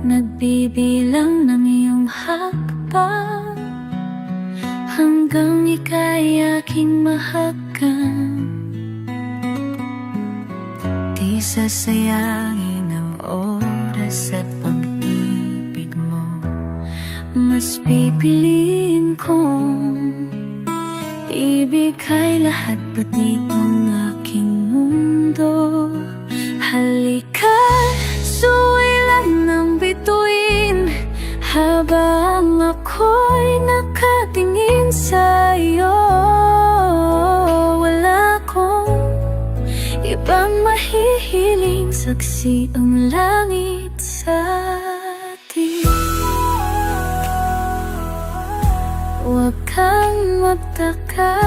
nagbibilang ng iyong hakbang hanggang ika'y aking mahagkan. Di sasayangin ang oras at pag-ibig mo, mas pipiliin kong ibigay lahat pati ang aking mundo. Halika, suwilan ng bituin habang ako'y nakatingin sa'yo. Wala akong ibang mahihiling, saksi ang langit sa atin. Huwag kang magtaka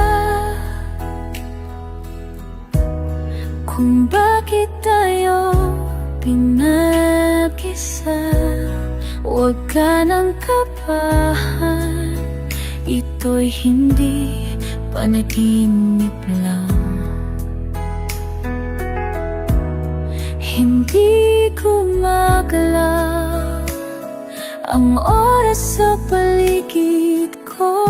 kung bakit tayo pinag-isa. Huwag ka nang kabahan, ito'y hindi panaginip lang. Hindi ko magalaw ang oras sa paligid ko,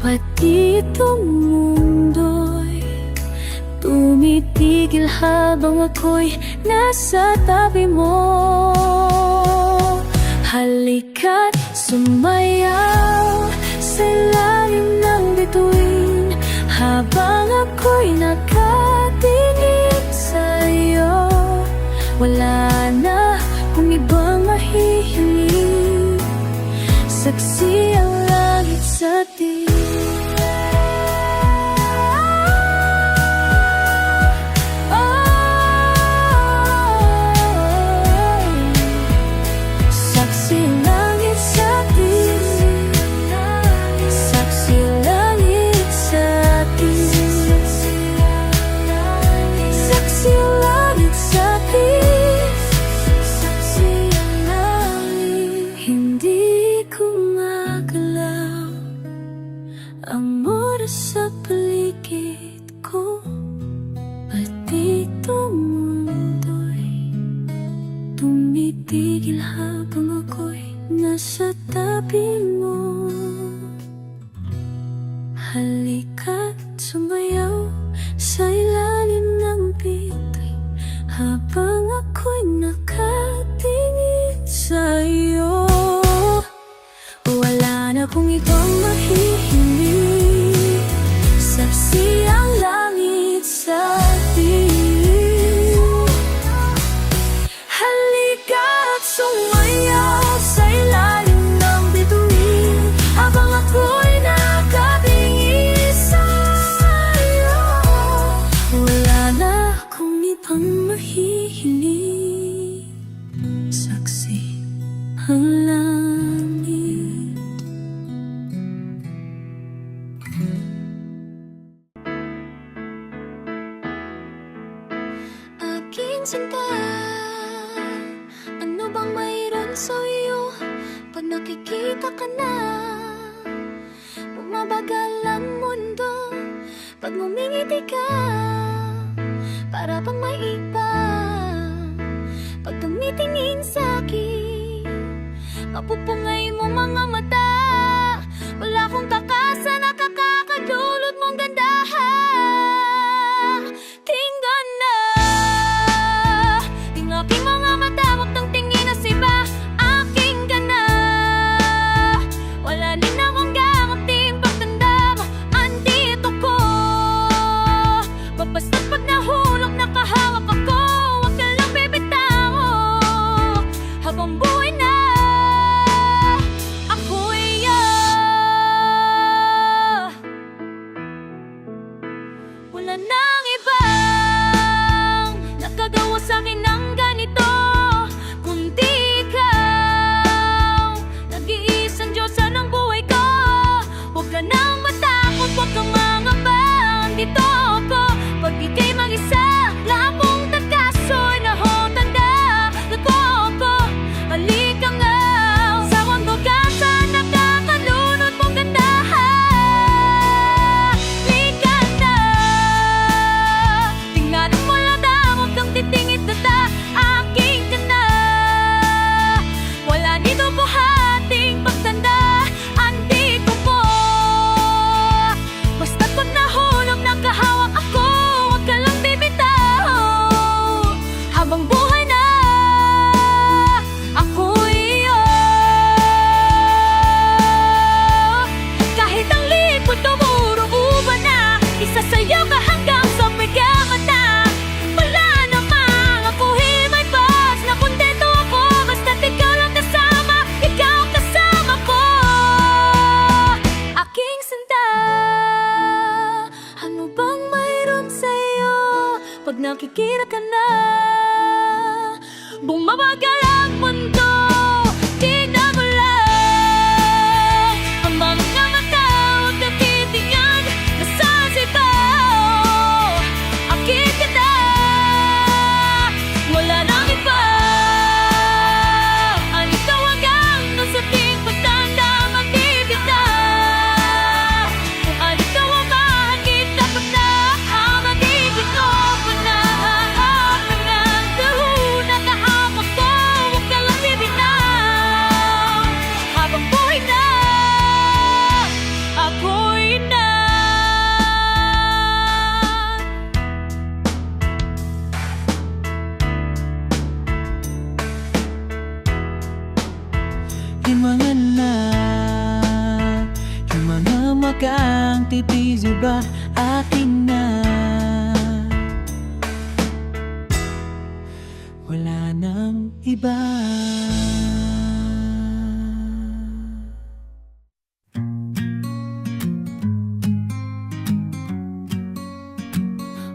pati itong mundo'y tumitigil habang ako'y nasa tabi mo. Halika't sumayaw sa lalim ng bituin habang ako'y nakatingin sa'yo. Wala na kung ibang mahihiling, saksi ang langit sa atin. Ang oras sa paligid ko, pati itong mundo'y tumitigil habang ako'y nasa tabi mo. Halika't sumayaw sa ilalim ng bituin habang ako'y nakatingin sa'yo. Wala na kung ibang mahihiling, saksi ang langit sa atin. Halika't sumayaw sa ilalim ng bituin habang ako'y nakatingin sa'yo. Wala na kung ibang mahihiling, saksi ang langit. Aking sinta, ano bang mayroon sa'yo? Pag nakikita ka na, bumabagal ang mundo. Pag ngumingiti ka, para bang may iba. Pag tumitingin sa'kin, mapupungay mo mga mata. Wala akong takasan, nakakakadulot mong gandahan. Tingnan na yung aking mga mata, wag nang tingin na siba. Aking ka na, wala din akong gamutin. Pagtanda mo, andito ko. Basta't pag nahulog, nakahawak ako. Wag ka lang bibitaw habang buhay na ako. Bumabagal ang mundo, tingnan mo lang. Ang mga mata, huwag natitingnan, nasasipaw. Akin ka na, wala nang iba. Ang ikaw hanggang nasa ating pagtanda, magbibitaw. Kung ano ikaw ang mahagit, dapat na ang mag-ibig ko. Panahahapan ng kahuna, kahamak ko, huwag ka lang bibitaw. Habang buhay na, ako'y na. Yung mga na, yung mga magang tipis ba akin na. Wala nang iba.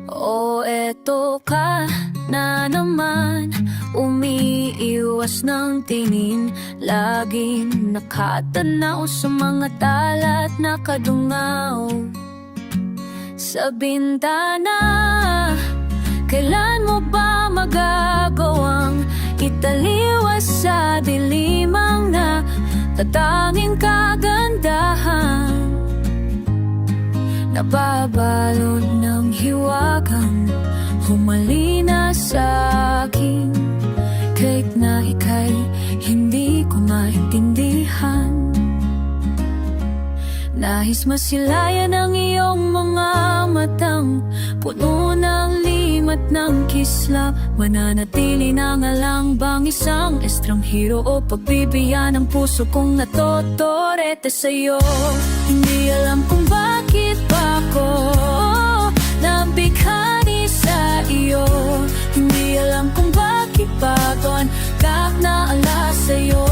O eto ka na naman, umiiwas ng tingin, laging nakatanaw sa mga tala at nakadungaw sa bintana. Kailan mo ba magagawang italiwas sa dilimang na tatanging kagandahan? Nababalot ng hiwagang humalina sa akin, kahit na ika'y hindi ko maintindihan. Nais masilayan ang iyong mga matang puno ng limat ng kislap. Mananatili na nga lang bang isang estranghero o pagbibigyan ng puso kong natotorete sa'yo? Hindi alam kung bakit pa ako nabighani sa iyo. Hindi alam kung bakit pa ako naala sa'yo.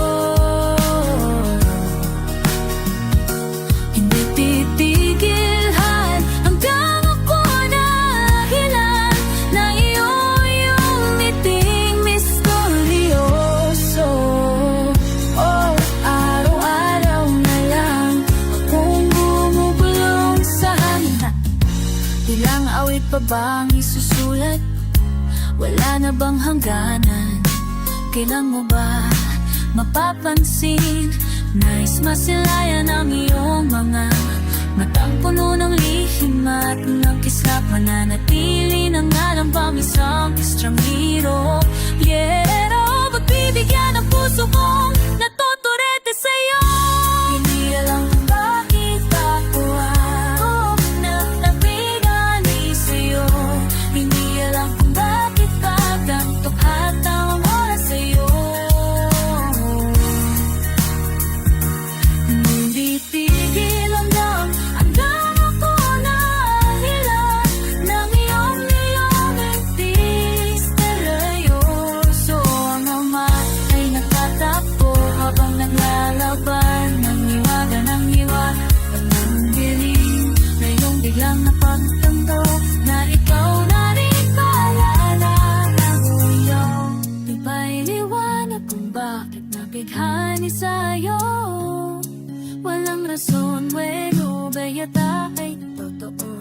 Hindi titigilhan hanggang ako nahilan na iyo yung ngiting misteryoso. Oh, araw-araw na lang akong bumubulong sa hangin. Ilang awit pa bang isusulat? Wala na bang hangganan? Kailan mo ba mapapansin? Nais masilayan ang iyong mga matang puno ng lihim at ng kislap. Mananatili na nga lang bang isang estranghero? Pero pagbibigyan ang puso kong natotorete sa'yo. Hindi alam kung bakit ako nagbigani sa'yo. Hindi alam kung bakit pa ganito katang oras sa'yo. Hindi tigil hanggang ako nahilan ng iyong misteryoso. Ang ama ay nagtatakbo habang naglalaban ng hiwaga ng hiwaga. Pagmambiling na iyong biglang napagtanto na ikaw na rin pala na nanguyong. Di ba'y liwanag kung bakit nabighani sa'yo? Walang rason, bueno, bayata ay totoo.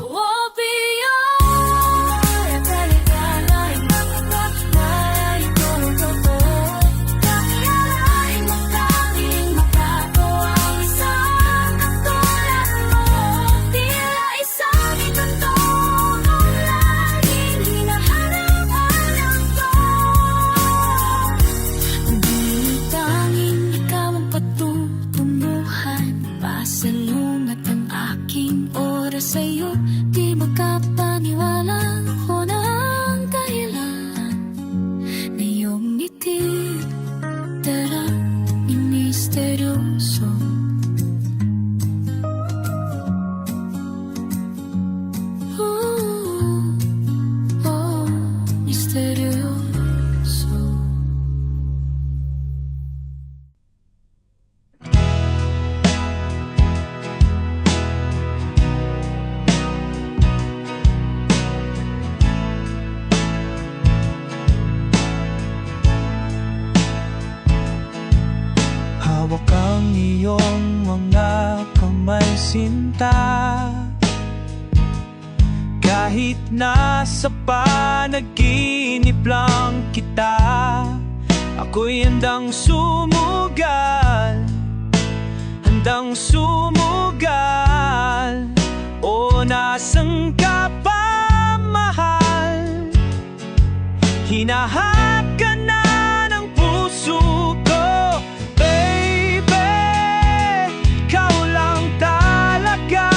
Oh, Piyay, taligala, ay totoo. Kakilalain mo tanging makagawa ang isang katulad mo. Tila isang ikatong ang laging hinahanap-hanap ko. Hindi tanging ikaw ang patutunguhan, pasalungat ang aking oras sa'yo. Di magkapaniwala ko na ang dahilan na iyong ngiti darang misteryoso. Oh, misteryoso. sinta. Kahit nasa panaginip lang kita, ako'y handang sumugal, handang sumugal. O nasan ka pa, mahal? Hinahanap ka na ng puso ko, baby. Ikaw lang talaga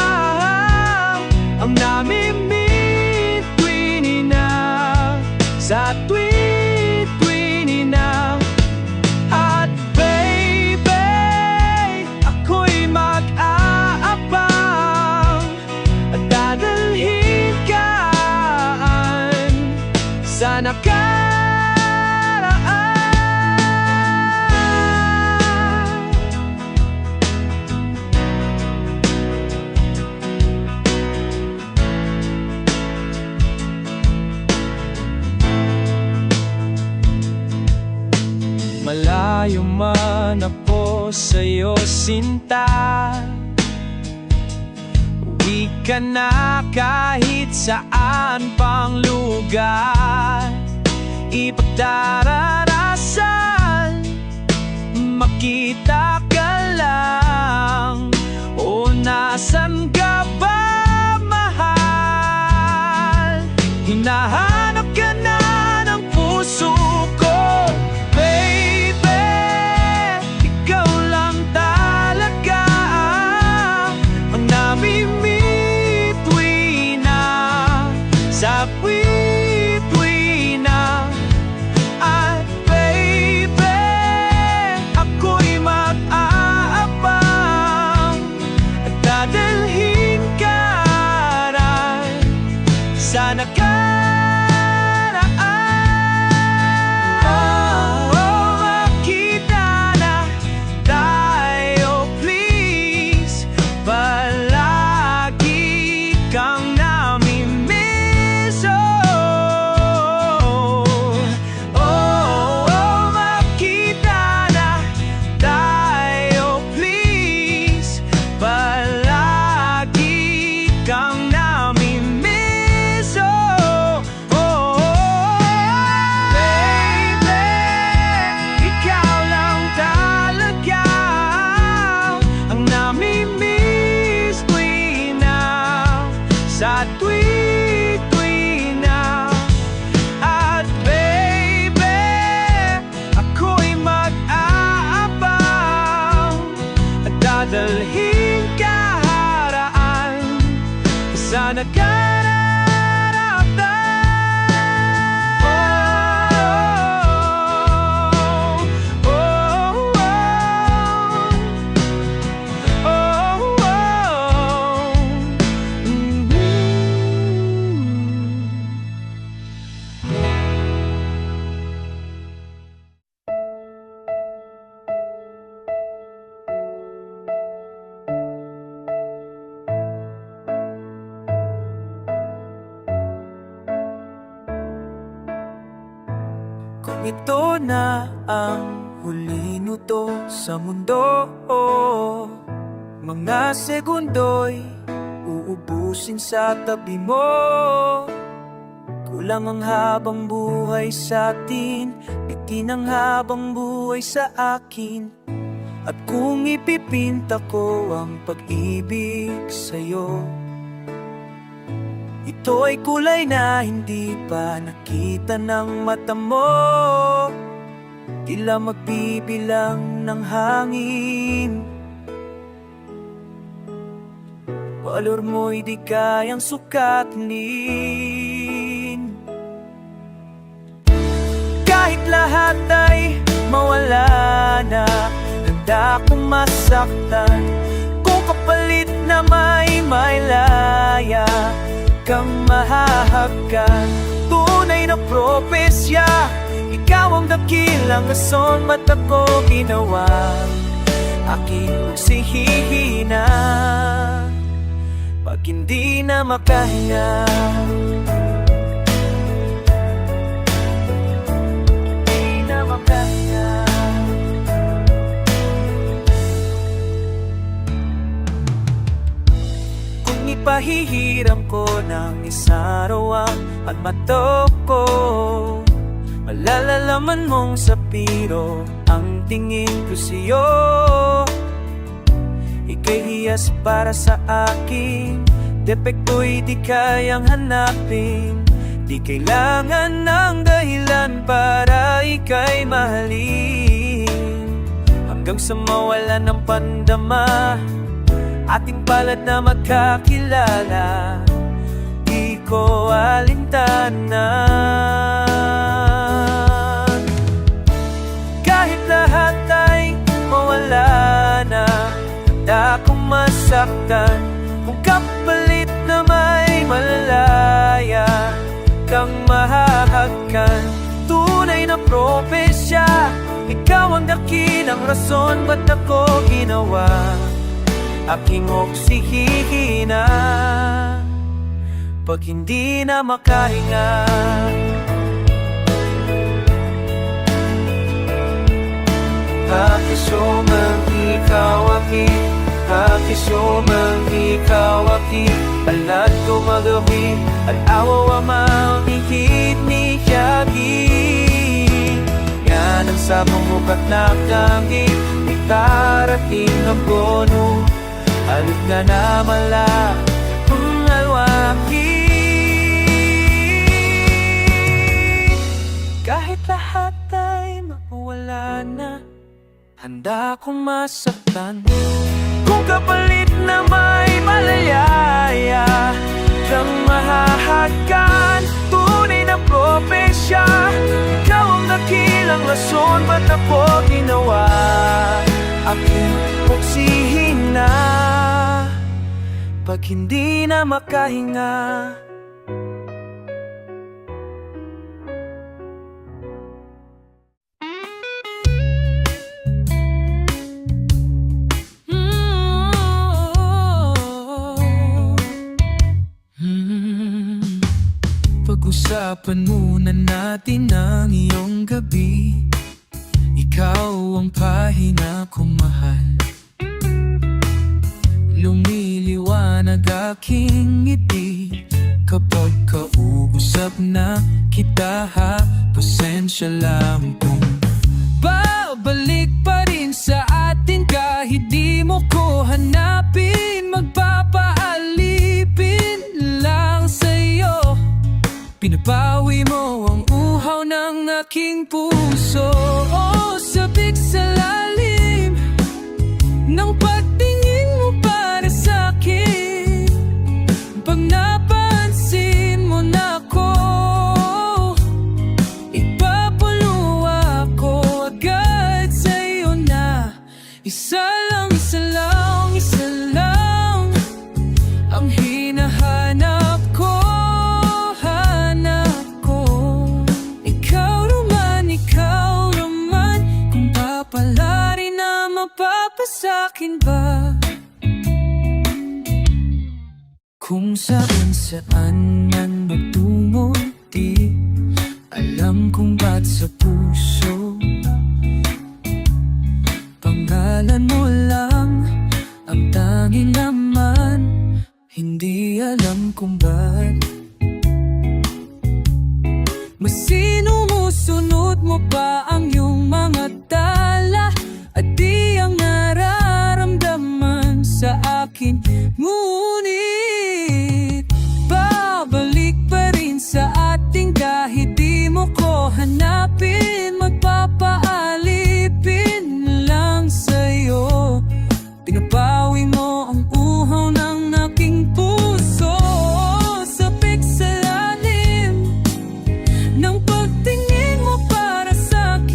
ang namimit tuwing ninang, sa tuwing ninang. At baby, ako'y mag-aabang at dadalhin ka sa nakaraan. Malayo man ako sa'yo, sinta, uwi ka na kahit saan pang lugar. Ipagdararasan, makita ka lang. O nasan ka ba, mahal? Hinahanap ka na ng puso ko, baby. Ikaw lang talaga ang namimit tuwing na, sa tuwing na. At baby, ako'y mag-aabang at dadalhin ka rin sa nakaraan. Oh, makita na tayo, please. Palagi kang namimiss. Makita na tayo, please. Palagi kang namimiss. Baby, ikaw lang talaga ang namimiss tuwing na, sa tuwing na. At baby, ako'y mag-aabang at dadalhin ka haraan sa nakararatan. Kung ito na ang huli nito sa mundo, mga segundo'y uubusin sa tabi mo. Kulang ang habang buhay sa atin, bitin ang habang buhay sa akin. At kung ipipinta ko ang pag-ibig sa'yo, ito'y kulay na hindi pa nakita ng mata mo. Tila magbibilang ng hangin, walor mo'y di kayang sukatlin. Kahit lahat ay mawala na, handa akong masaktan. Kung kapalit na may laya kang mahahagkan. Tunay na propesya, ikaw ang dakilang rason ba't ako ginawang aking magsihihina pag hindi na makahinga. Hindi na makahinga. hiram ko ng isarawang at matok ko. Malalalaman mong sapiro ang tingin ko sa'yo. Ika'y hiyas para sa akin, depekto'y di kayang hanapin. Di kailangan ng dahilan para ika'y mahalin. Hanggang sa mawala ng pandama, ating palad na magkakilala. Di ko alintanan. Kahit lahat ay mawala na, handa kong masaktan. Kung kapalit na may malaya kang mahahagkan. Tunay na propesya, ikaw ang dakilang rason ba't ako ginawa aking oksihina pag hindi na makahinga. Pakisumang ikaw aking, pakisumang ikaw aking, alad ko magawi at awaw amang ihit ni Yagi. Yan ang sabong mukat na kangit, may tarating na bono, alad ka na mala ang alwaki. Kahit lahat ay mawala na, handa kong masaktan. Kung kapalit na may malayaya kang mahahagkan. Tunay na propesya, ikaw ang dakilang rason ba't ako ginawa aking oksihina pag hindi na makahinga. Pag-usapan muna natin ang iyong gabi. Ikaw ang pahina kong mahal. Lumiliwanag aking ngiti kapag kausap na kita, ha. Pasensya lang kung babalik pa rin sa atin kahit di mo ko hanapin. Magpapaalipin lang sa'yo, pinapawi mo ang uhaw ng aking puso. Oh, sabik sa lalim ng pagtingin mo para sa'kin. Pag napansin mo na ako, ipapuluwa ko agad sa'yo na isa lang, isa lang, isa lang ang hinahanap ko. Sa'kin ba? Kung saan man magtungo, di alam kung ba't sa puso. Pangalan mo lang ang tanging laman, hindi alam kung ba't. Mas sinumusunod mo pa ang iyong mga tala at di ang nararamdaman sa akin. Ngunit babalik pa rin sa ating kahit di mo ko hanapin. Magpapaalipin lang sa'yo, pinapawi mo ang uhaw ng aking puso. Sabik sa lalim ng pagtingin mo para sa'kin.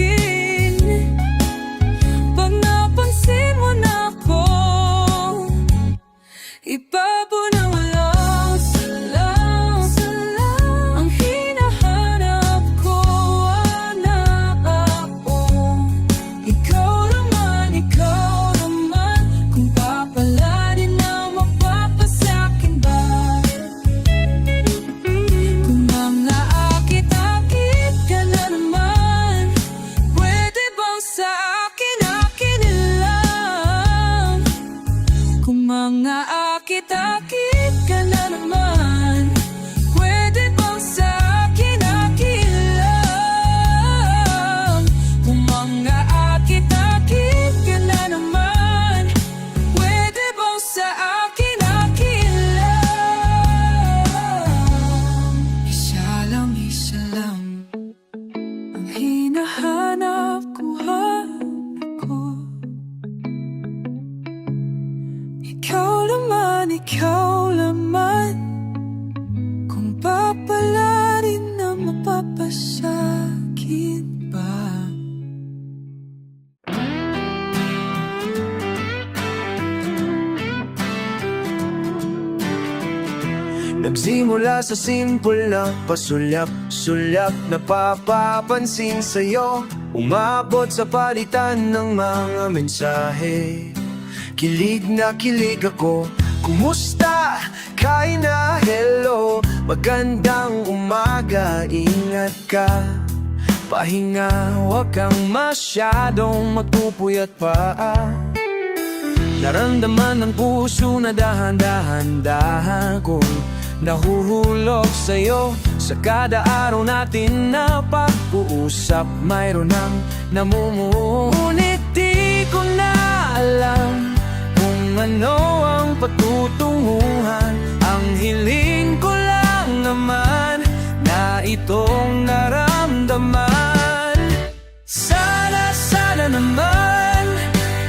ang hinahanap ko, ikaw laman, kung papalarin na mapapasakit ba. Nagsimula sa simple na pasulap-sulap na papapansin sa'yo, umabot sa palitan ng mga mensahe. Kilig na kilig ako, kumusta? Kain na, hello, magandang umaga, ingat ka. Pahinga, huwag kang masyadong magpupuyat pa. Naramdaman ng puso na dahan-dahan kong nahuhulog sa'yo. Sa kada araw natin na pag-uusap, mayroon ng namumuo. Ngunit di ko na alam kung ano ang patutunguhan. Ang hiling ko lang naman na itong naramdaman. Sana naman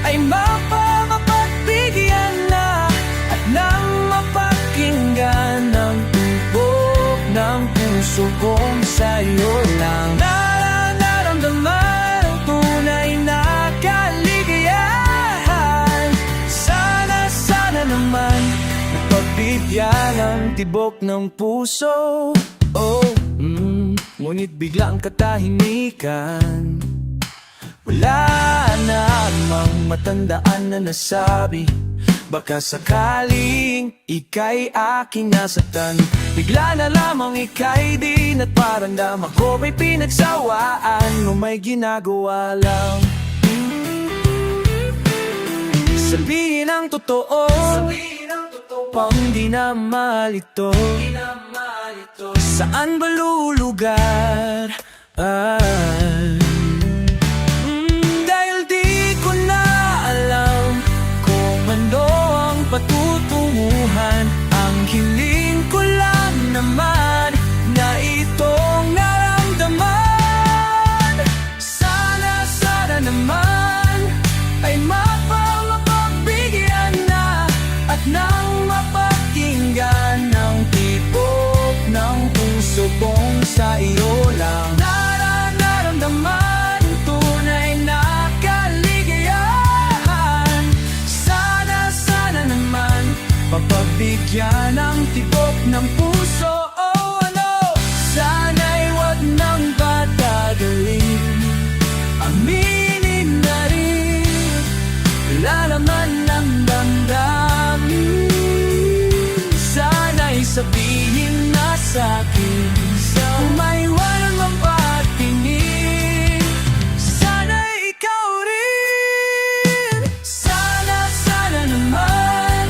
ay mapagbigyan na at nang mapakinggan ng tibok ng puso kong sa'yo lang nararamdaman ang tunay na kaligayahan. Sana naman mapagbigyan ng tibok ng puso. Ngunit biglang katahimikan, wala namang matandaan na nasabi. Baka sakaling ika'y aking nasaktan, bigla na lamang ika'y din at paramdam ako may pinagsawaan o may ginagawa lang. Sabihin ang totoo, pang di na malito. Saan ba lulugar? Dahil di ko na alam kung ano ang patutunguhan. Ang hiling ko lang naman na itong naramdaman. Sana naman ay mapagbigyan na at nang mapakinggan ng tibok ng puso kong sa iyo lang nararamdaman tunay na kaligayahan. Sana naman mapagbigyan ng tibok ng puso. Sana'y wag nang patagalin, aminin na rin, wala naman ng damdamin. Sana'y sabihin na sa'kin, kung may walang mapatingin, sana'y ikaw rin. Sana naman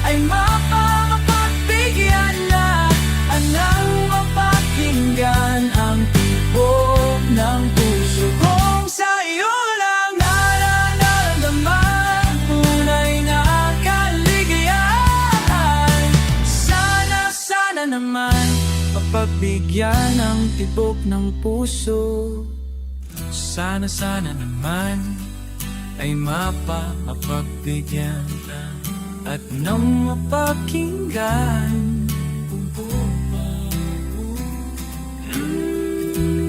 ay mapagbigyan na anang mapakinggan ang tibok ng puso kong sa iyo lang nararamdaman tunay na kaligayahan. Sana naman mapagbigyan ng tibok ng puso. Sana naman ay mapagbigyan na at nang mapakinggan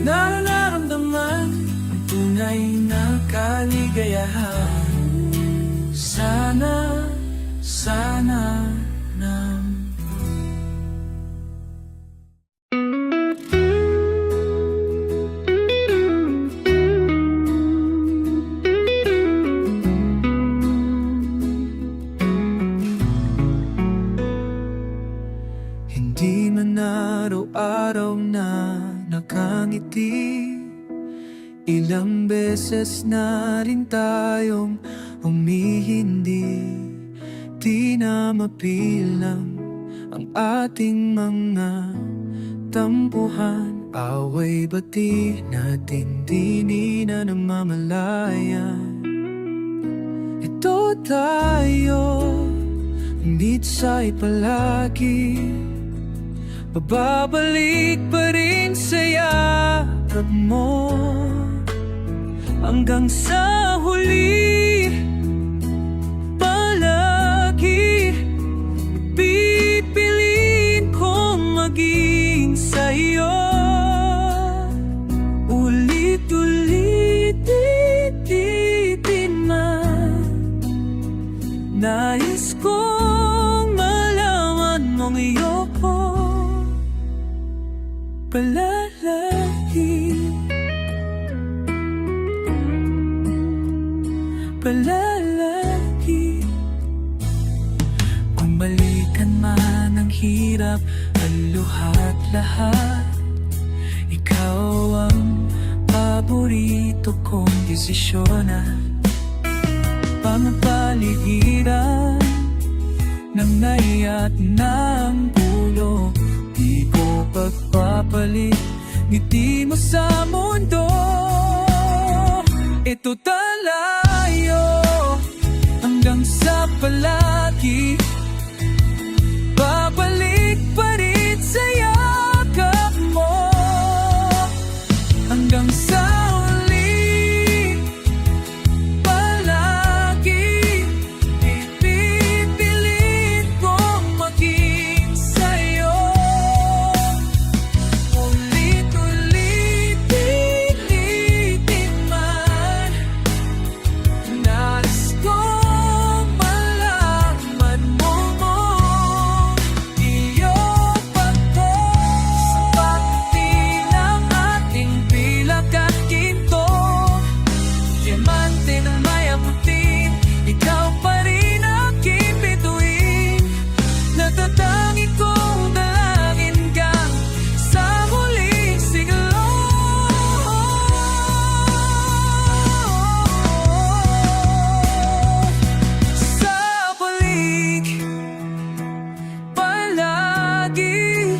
nararamdaman ang tunay na kaligayahan. Sana naman. Hindi man araw-araw na nakangiti, ilang beses na rin tayong humihindi. Di na mapilang ang ating mga tampuhan, away bati natin di na namamalayan. Ito tayo, ngunit sa'y palagi, babalik pa rin saya yakap mo hanggang sa huli. Palagi pipiliin kong maging sa'yo. Ulit-ulitin man, nais kong malaman mong iyoko palagi. Palagi. Kung balikan man ang hirap, ang luhat lahat, ikaw ang paborito kong desisyonan. Pamapaligiran ng naiya at ng pulo, di ko pagpapalit ngiti mo sa mundo. Ito talayo hanggang sa palagi, babalik pa rin sa yakap mo hanggang sa huli. Palagi pipiliin kong maging sa'yo. Ulit-ulitin man, nais kong malaman mo iyong pagko sa pati ng ating pilak at ginto. Diamante na may abutin, ikaw pa rin aking bituin. Natatangi kong dalangin kang sa huling siglo. Sa balik, palagi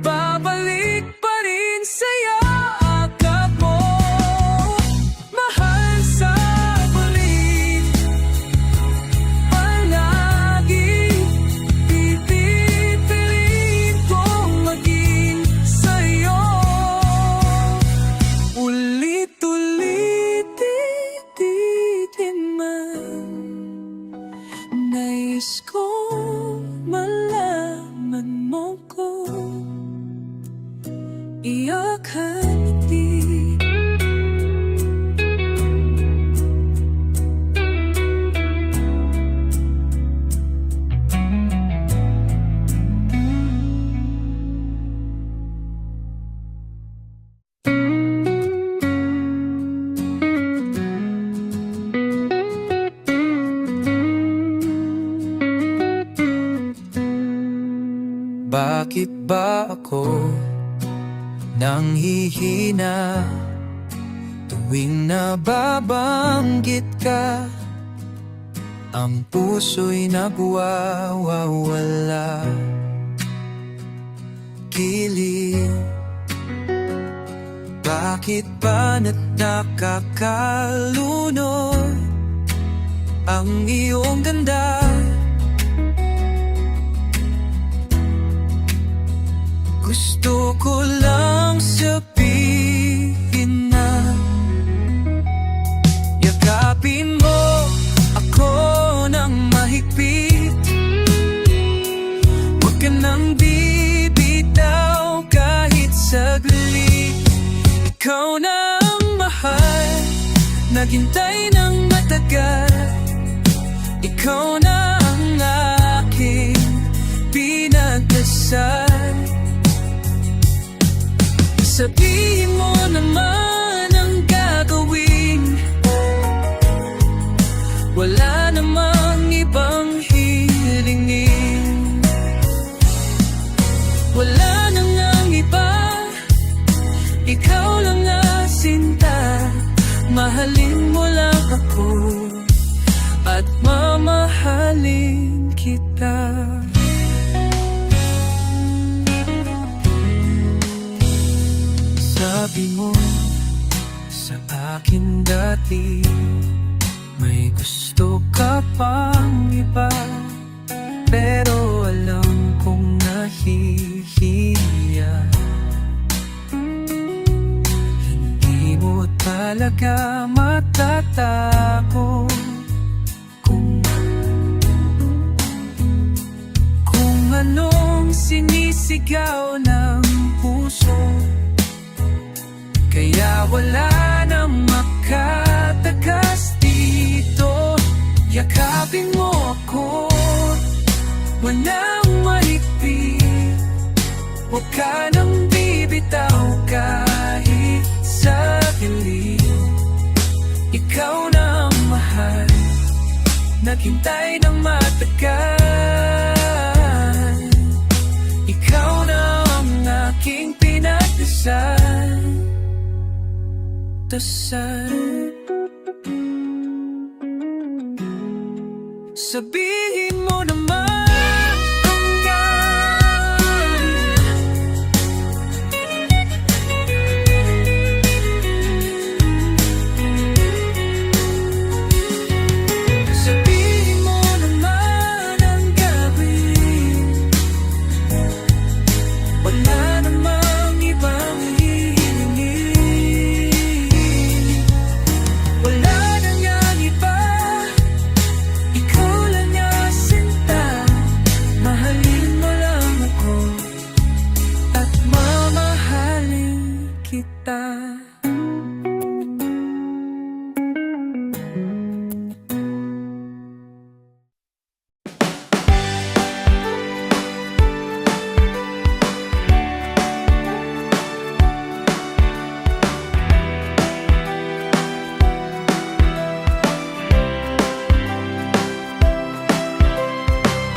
babalik pa rin sa yakap mo. Mahal, sa balik, palagi pipiliin kong maging sa'yo. Ulit-ulitin man, nais kong malaman mo kung iyakan di. Bakit ba ako nanghihina tuwing nababanggit ka? Ang puso'y nagwawawala. Kilig, bakit ba nakakalunod ang iyong ganda? Gusto ko lang sabihin na yakapin mo ako ng mahigpit. Huwag ka nang bibitaw kahit saglit. Ikaw na ang mahal, naghintay ng matagal. Ikaw na ang aking pinagdasal. Sabihin mo naman ang gagawin, wala namang ibang hilingin. Wala nang ang iba, ikaw lang ang sinta. Mahalin mo lang ako at mamahalin kita. Sabi mo sa akin dati, may gusto ka pang iba, pero alam kong nahihiya. talaga matatakot kung anong sinisigaw ng puso. Kaya wala nang makatakas dito. Yakapin mo ako, walang mahigpit. Huwag ka nang bibitaw kahit saglit. Ikaw na ang mahal, naghintay ng matagal. Ikaw na ang aking pinagdasal. Sabihin mo naman hanggang. Sabihin mo naman ang gawin. Wala namang ibang hihingin. Wala nang yang iba. Ikaw lang ang sinta. Mahalin mo lang ako at mamahalin kita.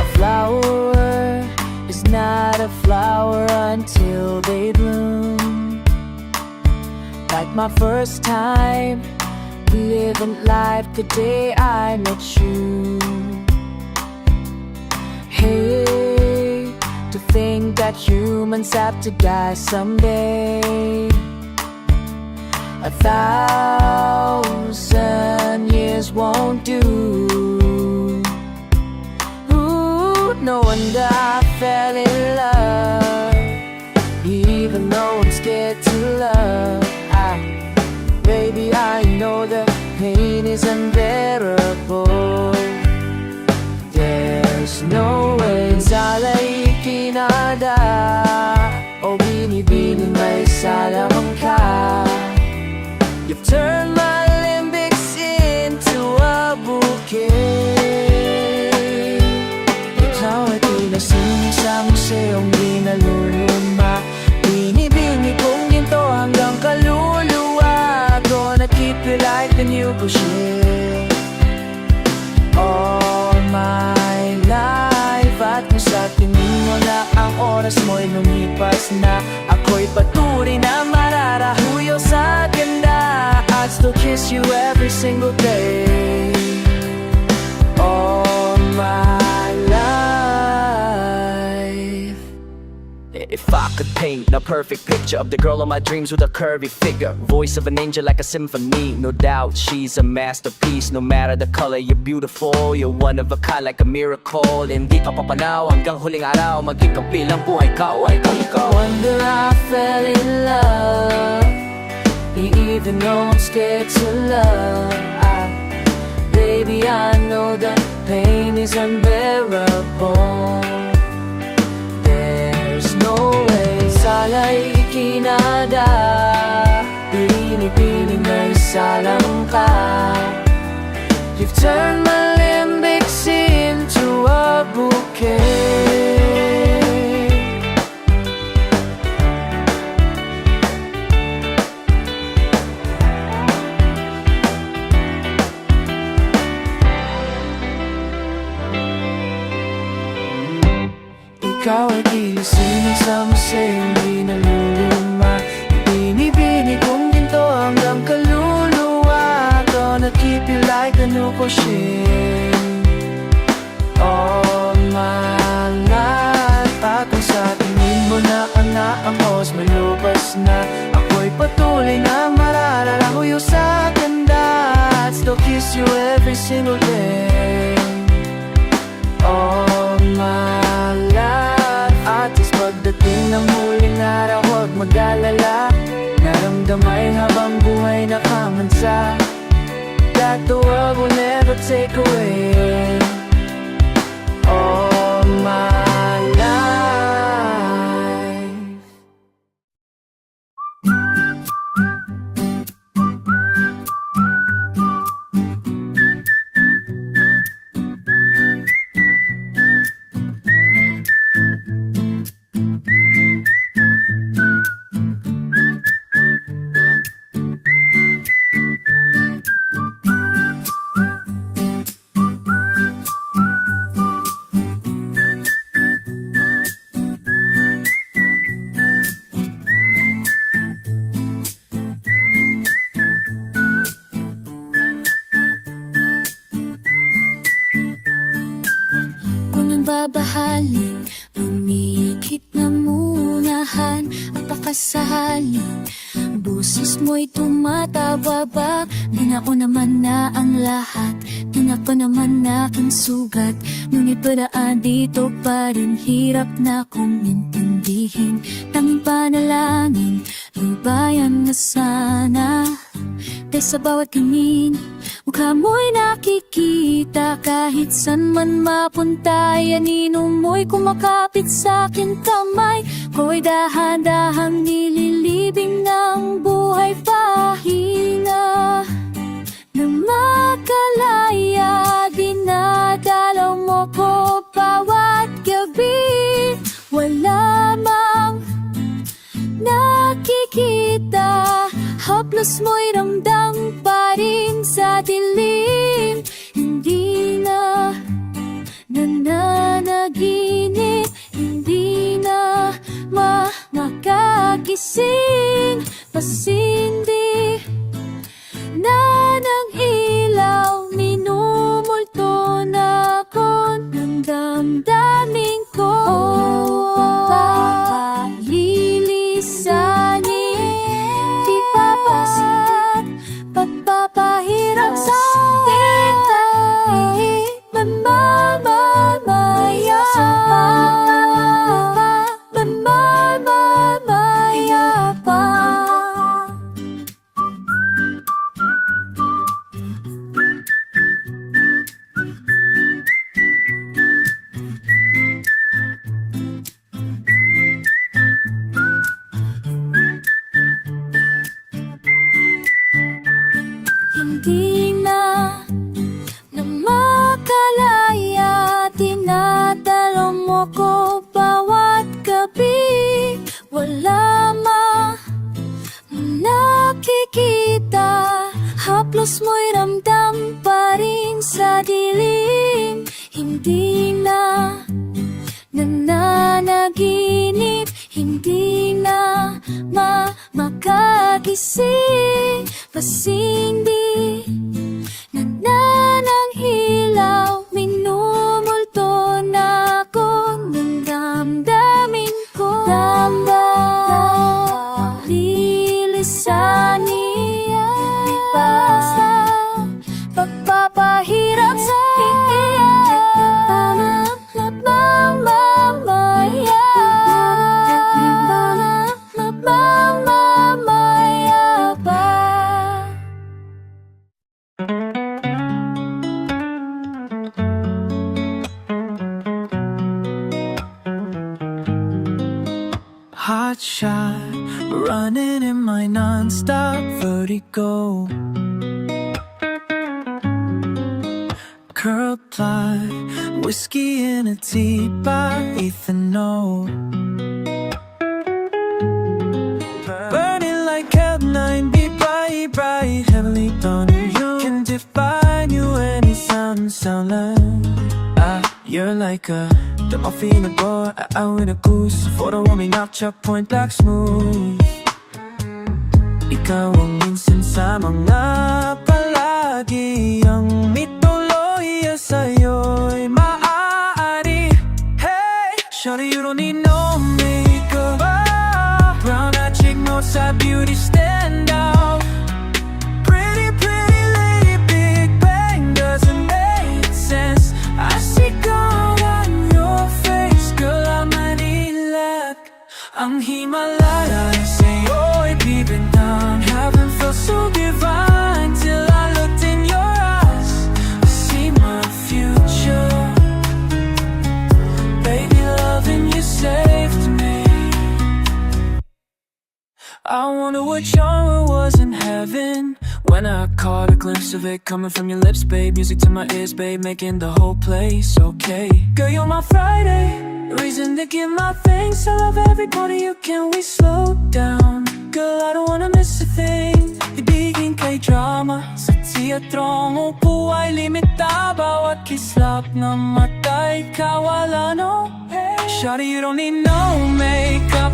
A flower is not a flower until they bloom. Like my first time living life the day I met you. Hey, to think that humans have to die someday. 1,000 years won't do. Ooh, no wonder I fell in love, even though I'm scared to love. Baby, I know the pain is unbearable. There's no way sana ikinada o binibining may salamang ka. You've turned my limbics into a bouquet. Ikaw ay tilasing sa museong di naluluma. Binibini kong ginto hanggang kaluluwa. Gonna keep you like the new Boucher all my life. At kung sa tingin mo na ang oras mo'y lumipas na, ako'y patuloy na mararahuyo sa ganda. I'd still kiss you every single day all my life. If I could paint a perfect picture of the girl of my dreams with a curvy figure, voice of an angel like a symphony, no doubt she's a masterpiece. No matter the color, you're beautiful, you're one of a kind like a miracle. Hindi ka papanaw hanggang huling araw, maging kabilang buhay ka, ay ikaw. Wonder I fell in love, even though I'm scared to love. Baby, I know the pain is unbearable. There's no way sana ikinada, pinipiling may salang ka. You've turned my limbics into a bouquet. Ikaw ay gilising sa museo, hindi naluluma. Binibini kong ginto hanggang kaluluwa. Gonna keep you like a new Boucher all my life. At kung sa tingin mo na ang naangos, malupas na, ako'y patuloy na marararahuyo sa ganda. I'd still kiss you every single day all my life. At is pagdating ng huling araw, huwag mag-alala. Naramdamay habang buhay na kang mansa that the world will never take away. All my life. Kung nagbabahaling, pumikit na munahan ang pakasahalin. Busis mo'y tumatababak, dinako naman na ang lahat, dinako naman na aking sugat. Ngunit padaan dito pa rin, hirap na kong intindihin. Tanging panalangin, lubayan na sana. Dahil sa bawat kanin, mukha mo'y nakikita. Kahit san man mapunta, anino mo'y kumakapit sa akin kamay. Ko'y dahan-dahang nililibing ng buhay pahina. Nang makalaya, dinadalaw mo ko bawat gabi. Wala mang nakikita, haplos mo'y ramdam pa rin sa dilim. Hindi na nananaginip, hindi na makagising. Pasindi na ng ilaw, minumulto na ko ng damdamin ko. Lilisanin, di papasit, pagpapahirap sa mamamamaya, mamamamaya pa. Hindi na makalaya, tinadalo mo ko bawat gabi. Wala nakikita, haplos mo'y ramdam pa rin sa dilim. Hindi na nananaginip, hindi na makagising. Pasindi na ng ilaw, minumulto na ko ng damdamin ko. Lilisanin, di basta pagpapahirap sa mamamaya, mamamaya pa. Hot shot, running in my non-stop vertigo. Curl plot, whiskey in a teapot, ethanol. Burning like Cloud9, be bright, bright, heavenly thunder. You can define you any sound like. You're like a Demofino boy, out with a goose. Photo warming up, chop point black smooth. Ikaw ang minsan sa mga palagi. Ang mitolohiya sa'yo'y maaari. Hey, shawty, you don't need no makeup. Brown eyed chick knows how beauty stand out. Pretty, pretty lady, Big Bang doesn't make sense. I see gold on your face, girl, I'm Manila. Ang Himalaya, say, oy, peeping down. Haven't felt so divine. when I caught a glimpse of it coming from your lips, babe. Music to my ears, babe, making the whole place okay. Girl, you're my Friday, reason to give my thanks. I love every part of you, can we slow down? Girl, I don't wanna miss a thing. Ibigin kay drama sa teatrong upo ay limita. Bawat kislap na matay ka, wala no hey. Shawty, you don't need no makeup,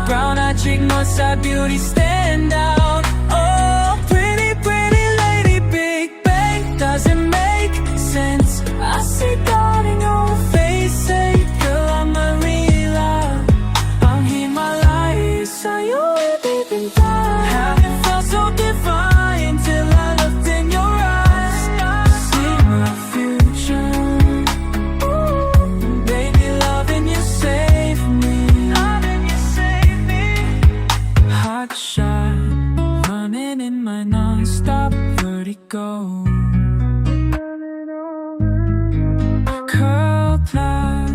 brown-eyed chick, northside beauty, stand out. Oh, pretty, pretty lady, big bang, doesn't make sense. I see God in your face, say, girl, I'm a real love. Ang Himalayas sa'yo, ibibigay. Haven't felt so divine till I looked in your eyes. See my future. Baby, loving you save me. Hot shot, running in my non-stop vertigo. Curl plot,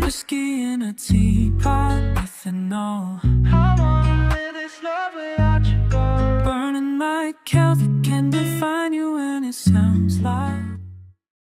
whiskey in a teapot, ethanol. I wanna live this love without you, girl. Burning my Celtic, can define you, and it sounds like